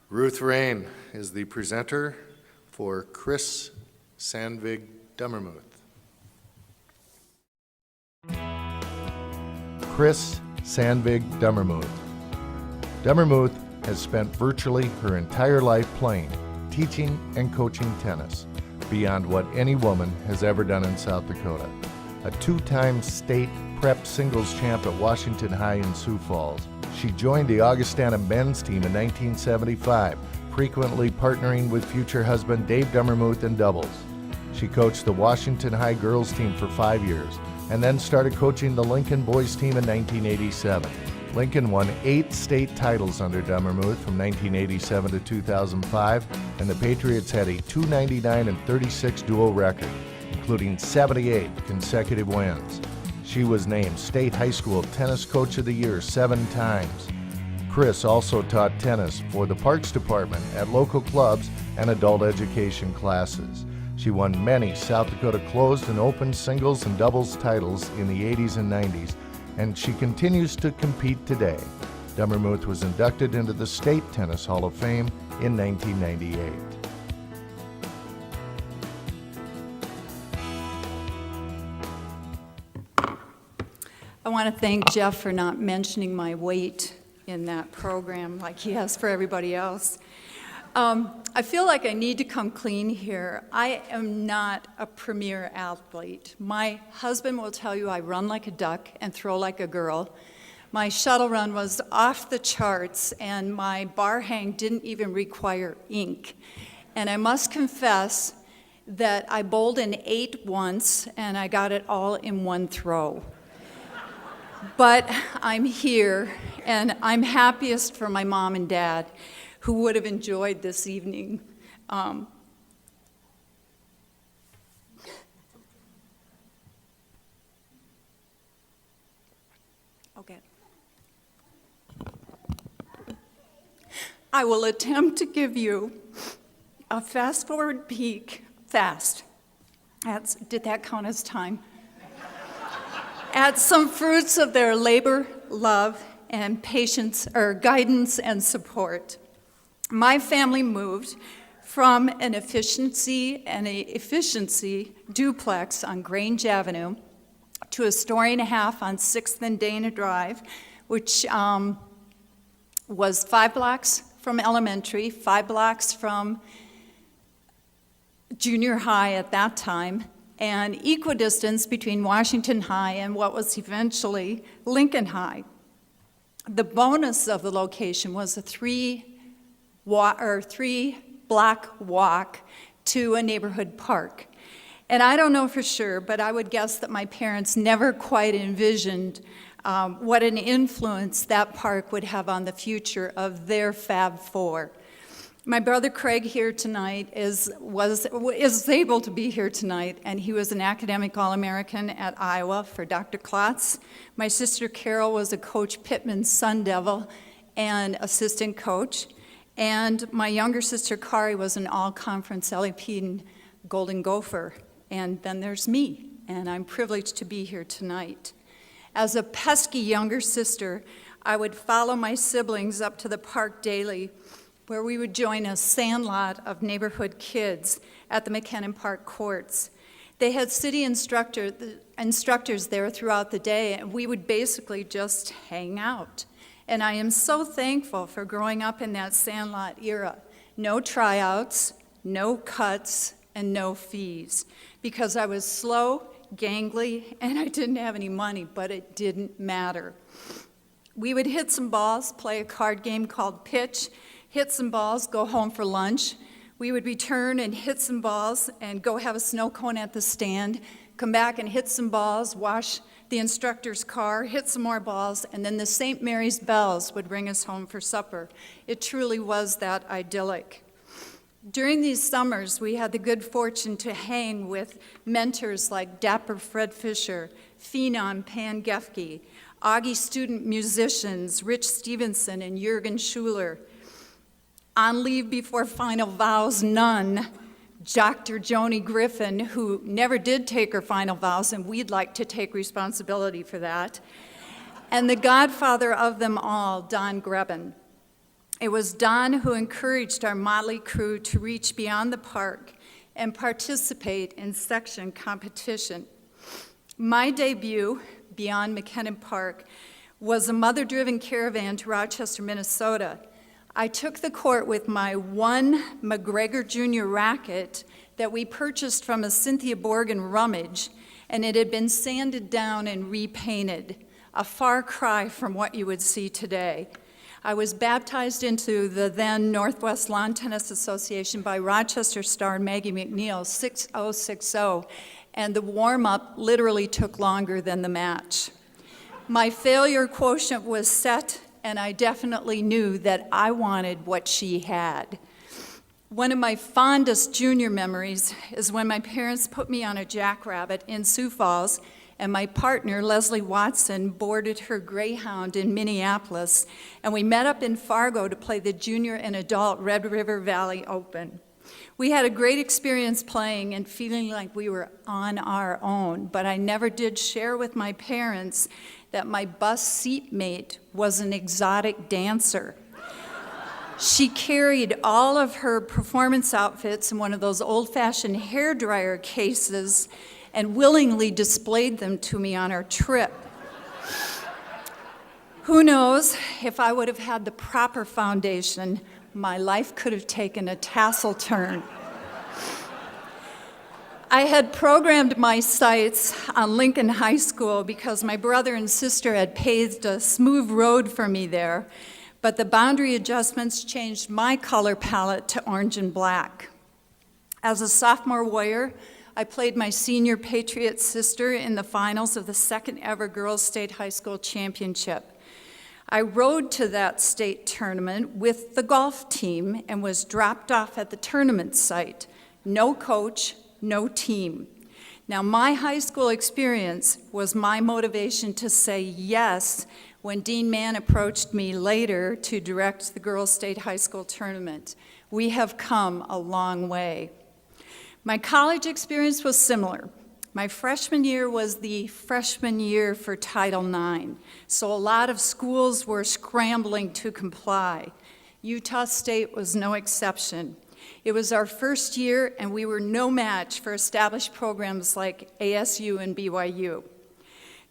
Ruth Rain is the presenter for Chris Sandvig Dummermuth. Chris Sandvig Dummermuth. Dummermuth has spent virtually her entire life playing, teaching, and coaching tennis, beyond what any woman has ever done in South Dakota. A two-time state prep singles champ at Washington High in Sioux Falls. She joined the Augustana men's team in 1975, frequently partnering with future husband Dave Dummermuth in doubles. She coached the Washington High girls team for 5 years, and then started coaching the Lincoln boys team in 1987. Lincoln won 8 state titles under Dummermuth from 1987 to 2005, and the Patriots had a 299 and 36 dual record, including 78 consecutive wins. She was named State High School Tennis Coach of the Year 7 times. Chris also taught tennis for the Parks Department at local clubs and adult education classes. She won many South Dakota closed and open singles and doubles titles in the 80s and 90s, and she continues to compete today. Dummermuth was inducted into the State Tennis Hall of Fame in 1998. I want to thank Jeff for not mentioning my weight in that program like he has for everybody else. I feel like I need to come clean here. I am not a premier athlete. My husband will tell you I run like a duck and throw like a girl. My shuttle run was off the charts, and my bar hang didn't even require ink. And I must confess that I bowled an 8 once, and I got it all in one throw. But I'm here, and I'm happiest for my mom and dad, who would have enjoyed this evening. Okay. I will attempt to give you a fast-forward peek, fast. Did that count as time? At some fruits of their labor, love, and patience, or guidance and support. My family moved from an efficiency duplex on Grange Avenue to a story and a half on 6th and Dana Drive, which was 5 blocks from elementary, 5 blocks from junior high at that time, and equidistance between Washington High and what was eventually Lincoln High. The bonus of the location was a 3-block walk to a neighborhood park. And I don't know for sure, but I would guess that my parents never quite envisioned what an influence that park would have on the future of their Fab Four. My brother Craig here tonight is able to be here tonight, and he was an academic All-American at Iowa for Dr. Klotz. My sister Carol was a Coach Pittman's Sun Devil and assistant coach, and my younger sister Kari was an all-conference Ellie Golden Gopher, and then there's me, and I'm privileged to be here tonight. As a pesky younger sister, I would follow my siblings up to the park daily, where we would join a sandlot of neighborhood kids at the McKinnon Park courts. They had city instructors there throughout the day, and we would basically just hang out. And I am so thankful for growing up in that sandlot era. No tryouts, no cuts, and no fees, because I was slow, gangly, and I didn't have any money, but it didn't matter. We would hit some balls, play a card game called Pitch, hit some balls, go home for lunch. We would return and hit some balls and go have a snow cone at the stand, come back and hit some balls, wash the instructor's car, hit some more balls, and then the St. Mary's Bells would bring us home for supper. It truly was that idyllic. During these summers, we had the good fortune to hang with mentors like Dapper Fred Fisher, Phenom Pan Gefke, Augie student musicians Rich Stevenson and Jürgen Schuler. On leave before final vows, none, Dr. Joni Griffin, who never did take her final vows, and we'd like to take responsibility for that, and the godfather of them all, Don Greben. It was Don who encouraged our motley crew to reach beyond the park and participate in section competition. My debut, beyond McKinnon Park, was a mother-driven caravan to Rochester, Minnesota. I took the court with my one McGregor Jr. racket that we purchased from a Cynthia Borgen rummage, and it had been sanded down and repainted, a far cry from what you would see today. I was baptized into the then Northwest Lawn Tennis Association by Rochester star Maggie McNeil, 6060, and the warm-up literally took longer than the match. My failure quotient was set, and I definitely knew that I wanted what she had. One of my fondest junior memories is when my parents put me on a jackrabbit in Sioux Falls, and my partner, Leslie Watson, boarded her Greyhound in Minneapolis, and we met up in Fargo to play the junior and adult Red River Valley Open. We had a great experience playing and feeling like we were on our own, but I never did share with my parents that my bus seatmate was an exotic dancer. She carried all of her performance outfits in one of those old-fashioned hairdryer cases and willingly displayed them to me on our trip. Who knows, if I would have had the proper foundation, my life could have taken a tassel turn. I had programmed my sights on Lincoln High School because my brother and sister had paved a smooth road for me there, but the boundary adjustments changed my color palette to orange and black. As a sophomore warrior, I played my senior Patriot sister in the finals of the second ever Girls State High School Championship. I rode to that state tournament with the golf team and was dropped off at the tournament site. No coach, no team. Now, my high school experience was my motivation to say yes when Dean Mann approached me later to direct the Girls State High School tournament. We have come a long way. My college experience was similar. My freshman year was the freshman year for Title IX, so a lot of schools were scrambling to comply. Utah State was no exception. It was our first year, and we were no match for established programs like ASU and BYU.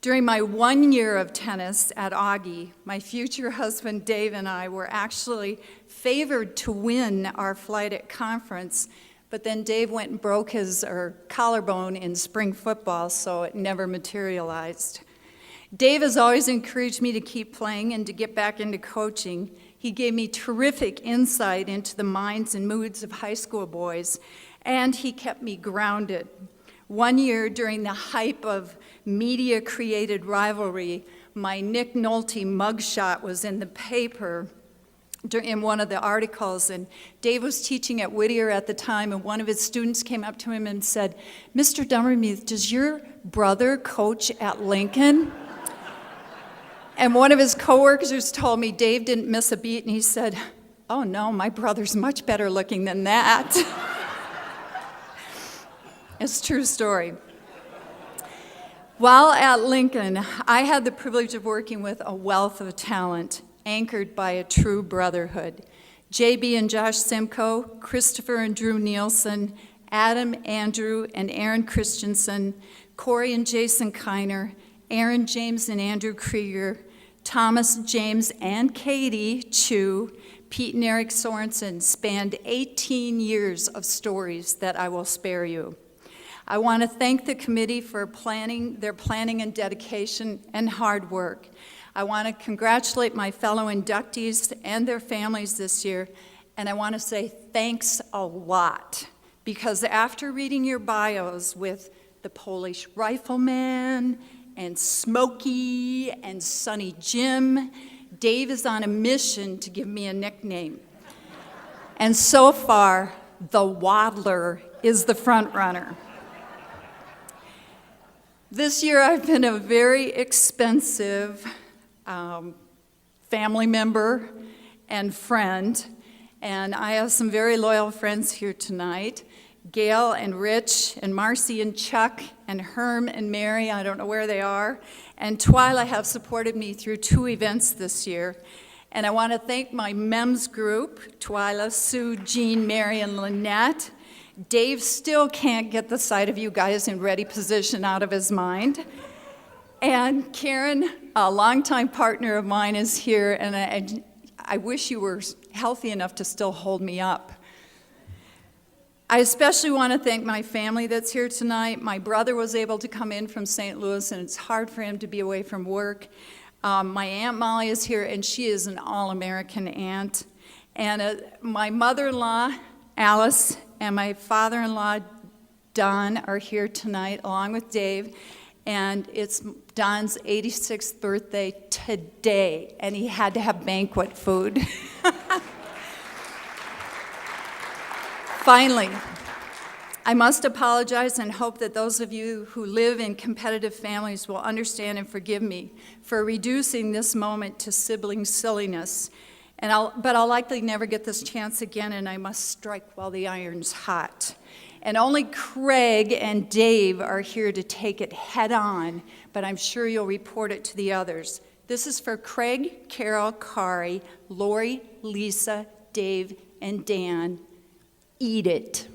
During my 1 year of tennis at Augie, my future husband Dave and I were actually favored to win our flight at conference, but then Dave went and broke his collarbone in spring football, so it never materialized. Dave has always encouraged me to keep playing and to get back into coaching. He gave me terrific insight into the minds and moods of high school boys, and he kept me grounded. 1 year during the hype of media-created rivalry, my Nick Nolte mugshot was in the paper in one of the articles, and Dave was teaching at Whittier at the time, and one of his students came up to him and said, "Mr. Dummermuth, does your brother coach at Lincoln?" And one of his coworkers told me Dave didn't miss a beat, and he said, "Oh no, my brother's much better looking than that." It's a true story. While at Lincoln, I had the privilege of working with a wealth of talent, anchored by a true brotherhood. JB and Josh Simcoe, Christopher and Drew Nielsen, Adam, Andrew, and Aaron Christensen, Corey and Jason Kiner, Aaron, James, and Andrew Krieger, Thomas, James, and Katie Chu, Pete and Eric Sorensen spanned 18 years of stories that I will spare you. I want to thank the committee for their planning and dedication and hard work. I want to congratulate my fellow inductees and their families this year, and I want to say thanks a lot, because after reading your bios with the Polish Rifleman and Smokey and Sonny Jim, Dave is on a mission to give me a nickname. And so far, the Waddler is the front runner. This year I've been a very expensive family member and friend, and I have some very loyal friends here tonight. Gail and Rich and Marcy and Chuck and Herm and Mary, I don't know where they are, and Twyla have supported me through 2 events this year. And I want to thank my MEMS group, Twyla, Sue, Jean, Mary, and Lynette. Dave still can't get the sight of you guys in ready position out of his mind. And Karen, a longtime partner of mine, is here, and I wish you were healthy enough to still hold me up. I especially want to thank my family that's here tonight. My brother was able to come in from St. Louis, and it's hard for him to be away from work. My Aunt Molly is here, and she is an all-American aunt. And my mother-in-law, Alice, and my father-in-law, Don, are here tonight, along with Dave. And it's Don's 86th birthday today, and he had to have banquet food. Finally, I must apologize and hope that those of you who live in competitive families will understand and forgive me for reducing this moment to sibling silliness. But I'll likely never get this chance again, and I must strike while the iron's hot. And only Craig and Dave are here to take it head on, but I'm sure you'll report it to the others. This is for Craig, Carol, Kari, Lori, Lisa, Dave, and Dan. Eat it.